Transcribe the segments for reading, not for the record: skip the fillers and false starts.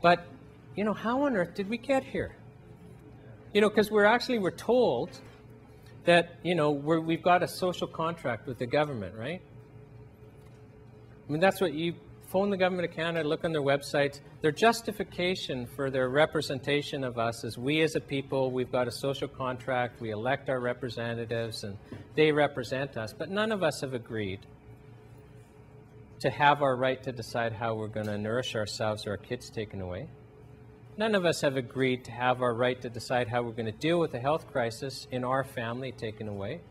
But, you know, how on earth did we get here? You know, because we're told that, you know, we've got a social contract with the government, right? I mean, that's what you phone the government of Canada, look on their websites. Their justification for their representation of us is we as a people, we've got a social contract, we elect our representatives, and they represent us. But none of us have agreed to have our right to decide how we're going to nourish ourselves or our kids taken away. None of us have agreed to have our right to decide how we're going to deal with the health crisis in our family taken away.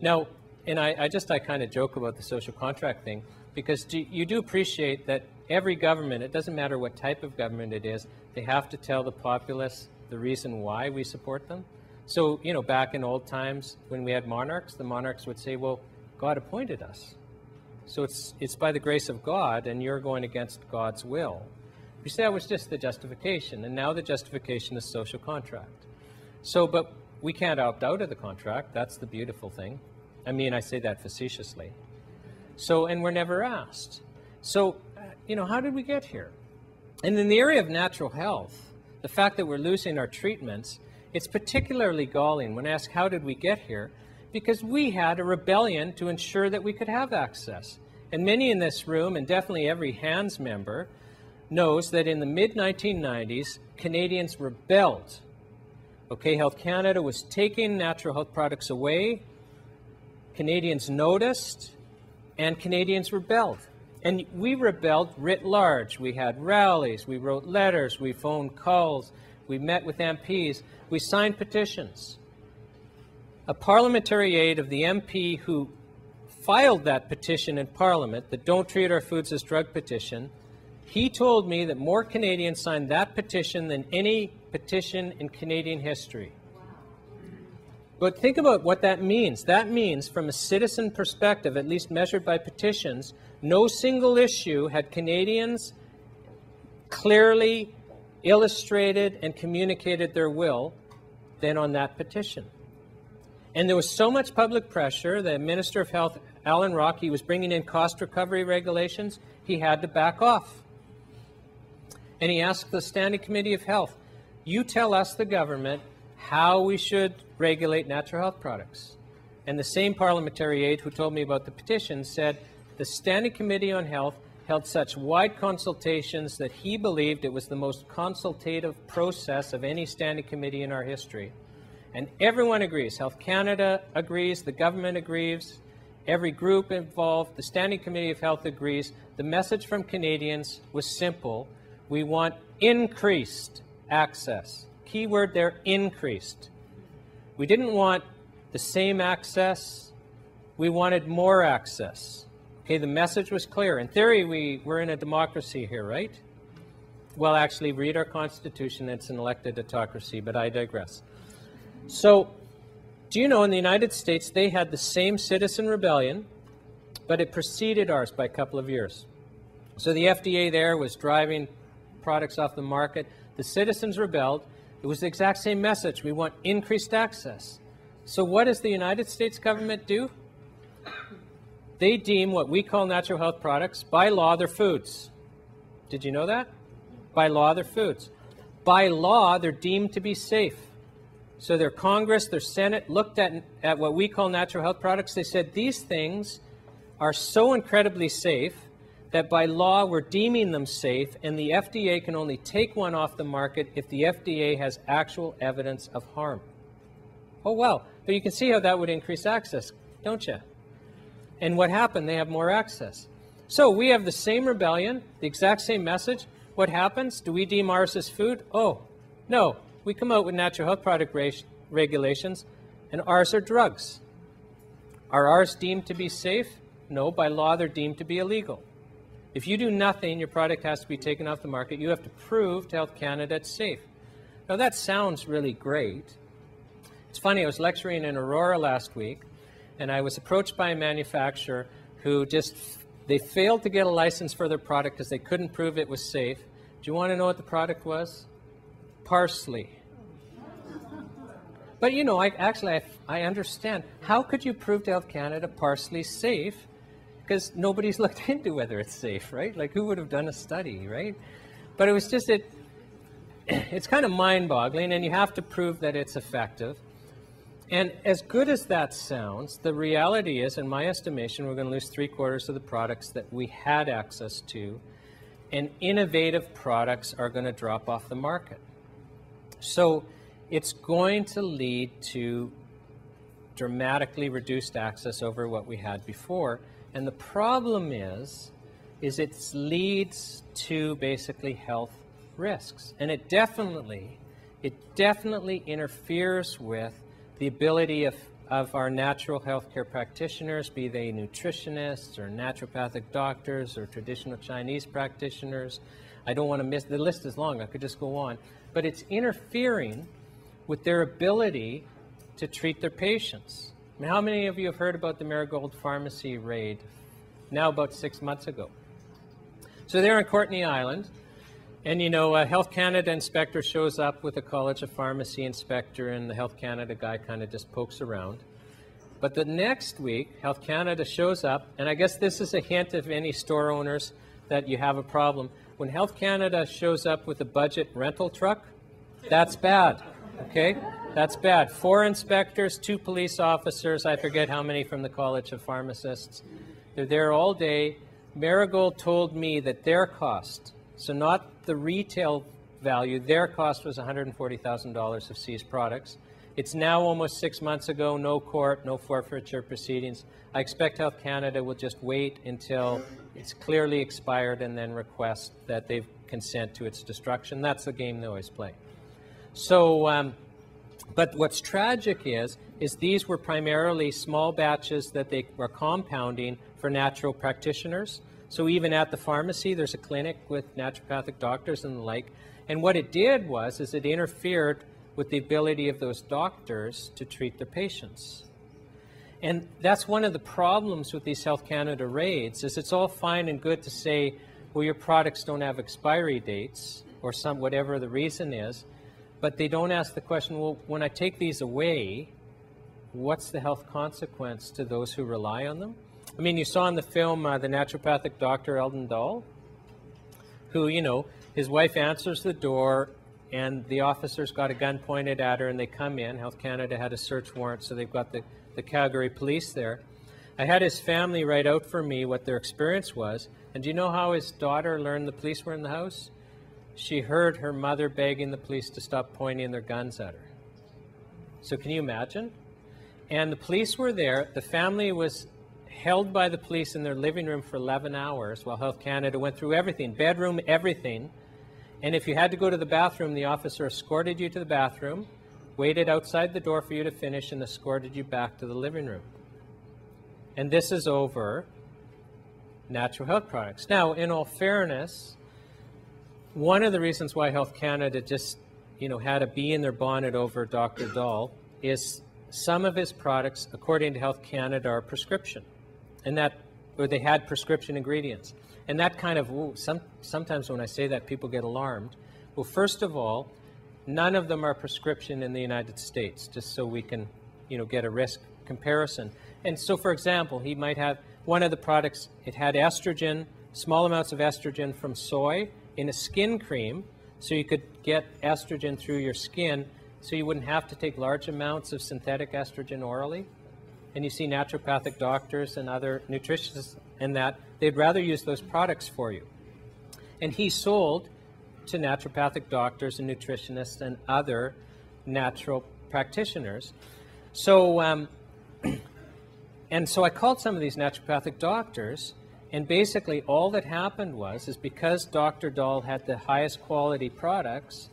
Now, and I kind of joke about the social contract thing, because you do appreciate that every government, it doesn't matter what type of government it is, they have to tell the populace the reason why we support them. So, you know, back in old times when we had monarchs, the monarchs would say, well, God appointed us. So it's by the grace of God, and you're going against God's will. You see, that was just the justification, and now the justification is social contract. So, but we can't opt out of the contract. That's the beautiful thing. I mean, I say that facetiously. So, and we're never asked. So, you know, how did we get here? And in the area of natural health, the fact that we're losing our treatments, it's particularly galling when I ask how did we get here, because we had a rebellion to ensure that we could have access. And many in this room, and definitely every HANDS member, knows that in the mid-1990s, Canadians rebelled. Okay, Health Canada was taking natural health products away. Canadians noticed, and Canadians rebelled. And we rebelled writ large. We had rallies, we wrote letters, we phoned calls, we met with MPs, we signed petitions. A parliamentary aide of the MP who filed that petition in Parliament, the Don't Treat Our Foods as Drug petition, he told me that more Canadians signed that petition than any petition in Canadian history. But think about what that means. That means, from a citizen perspective, at least measured by petitions, no single issue had Canadians clearly illustrated and communicated their will than on that petition. And there was so much public pressure, the Minister of Health, Alan Rock, he was bringing in cost recovery regulations, he had to back off. And he asked the Standing Committee of Health, you tell us, the government, how we should regulate natural health products. And the same parliamentary aide who told me about the petition said the Standing Committee on Health held such wide consultations that he believed it was the most consultative process of any standing committee in our history. And everyone agrees. Health Canada agrees, the government agrees, every group involved, the Standing Committee of Health agrees. The message from Canadians was simple. We want increased access. Key word there, increased. We didn't want the same access. We wanted more access. Okay, the message was clear. In theory, we're in a democracy here, right? Well, actually, read our Constitution. It's an elected autocracy, but I digress. So, do you know, in the United States, they had the same citizen rebellion, but it preceded ours by a couple of years. So the FDA there was driving products off the market. The citizens rebelled. It was the exact same message. We want increased access. So what does the United States government do? They deem what we call natural health products, by law, they're foods. Did you know that? By law, they're foods. By law, they're deemed to be safe. So their Congress, their Senate looked at what we call natural health products. They said these things are so incredibly safe that by law we're deeming them safe, and the FDA can only take one off the market if the FDA has actual evidence of harm. Oh, well, but you can see how that would increase access, don't you? And what happened? They have more access. So we have the same rebellion, the exact same message. What happens? Do we deem ours as food? Oh, no. We come out with natural health product regulations, and ours are drugs. Are ours deemed to be safe? No, by law they're deemed to be illegal. If you do nothing, your product has to be taken off the market. You have to prove to Health Canada it's safe. Now that sounds really great. It's funny, I was lecturing in Aurora last week, and I was approached by a manufacturer who they failed to get a license for their product because they couldn't prove it was safe. Do you want to know what the product was? Parsley. But you know, I understand. How could you prove to Health Canada parsley's safe because nobody's looked into whether it's safe, right? Like, who would have done a study, right? But it was just, it's kind of mind-boggling, and you have to prove that it's effective. And as good as that sounds, the reality is, in my estimation, we're going to lose 3/4 of the products that we had access to, and innovative products are going to drop off the market. So it's going to lead to dramatically reduced access over what we had before. And the problem is it leads to basically health risks. And it definitely interferes with the ability of our natural healthcare practitioners, be they nutritionists or naturopathic doctors or traditional Chinese practitioners. I don't want to miss, the list is long, I could just go on. But it's interfering with their ability to treat their patients. I mean, how many of you have heard about the Marigold Pharmacy raid now about 6 months ago? So they're on Courtney Island, and you know, a Health Canada inspector shows up with a College of Pharmacy inspector, and the Health Canada guy kind of just pokes around. But the next week, Health Canada shows up, and I guess this is a hint of any store owners that you have a problem. When Health Canada shows up with a budget rental truck, that's bad, okay? That's bad. 4 inspectors, 2 police officers, I forget how many from the College of Pharmacists. They're there all day. Marigold told me that their cost, so not the retail value, their cost was $140,000 of seized products. It's now almost 6 months ago, no court, no forfeiture proceedings. I expect Health Canada will just wait until it's clearly expired and then request that they consent to its destruction. That's the game they always play. So, but what's tragic is these were primarily small batches that they were compounding for natural practitioners. So even at the pharmacy, there's a clinic with naturopathic doctors and the like. And what it did was it interfered with the ability of those doctors to treat their patients. And that's one of the problems with these Health Canada raids, is it's all fine and good to say, well, your products don't have expiry dates, or whatever the reason is, but they don't ask the question, well, when I take these away, what's the health consequence to those who rely on them? I mean, you saw in the film the naturopathic doctor Eldon Dahl, who, you know, his wife answers the door and the officer's got a gun pointed at her and they come in. Health Canada had a search warrant, so they've got the Calgary police there. I had his family write out for me what their experience was. And do you know how his daughter learned the police were in the house? She heard her mother begging the police to stop pointing their guns at her. So can you imagine? And the police were there. The family was held by the police in their living room for 11 hours while Health Canada went through everything, bedroom, everything. And if you had to go to the bathroom, the officer escorted you to the bathroom, waited outside the door for you to finish, and escorted you back to the living room. And this is over natural health products. Now, in all fairness, one of the reasons why Health Canada just, you know, had a bee in their bonnet over Dr. Dahl is some of his products, according to Health Canada, are prescription, and that, or they had prescription ingredients. And that kind of, sometimes when I say that, people get alarmed. Well, first of all, none of them are prescription in the United States, just so we can, you know, get a risk comparison. And so, for example, he might have one of the products, it had estrogen, small amounts of estrogen from soy in a skin cream, so you could get estrogen through your skin, so you wouldn't have to take large amounts of synthetic estrogen orally. And you see naturopathic doctors and other nutritionists and that, they'd rather use those products for you. And he sold to naturopathic doctors and nutritionists and other natural practitioners. So, and so I called some of these naturopathic doctors, and basically all that happened is because Dr. Dahl had the highest quality products,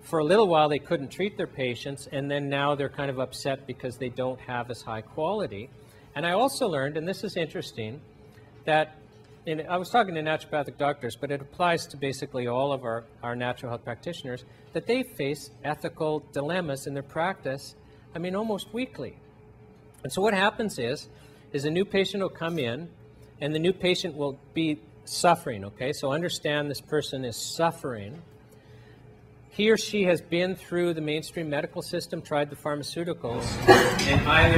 for a little while they couldn't treat their patients, and then now they're kind of upset because they don't have as high quality. And I also learned, and this is interesting, that I was talking to naturopathic doctors, but it applies to basically all of our natural health practitioners, that they face ethical dilemmas in their practice, I mean, almost weekly. And so what happens is a new patient will come in, and the new patient will be suffering, okay? So understand this person is suffering. He or she has been through the mainstream medical system, tried the pharmaceuticals, and either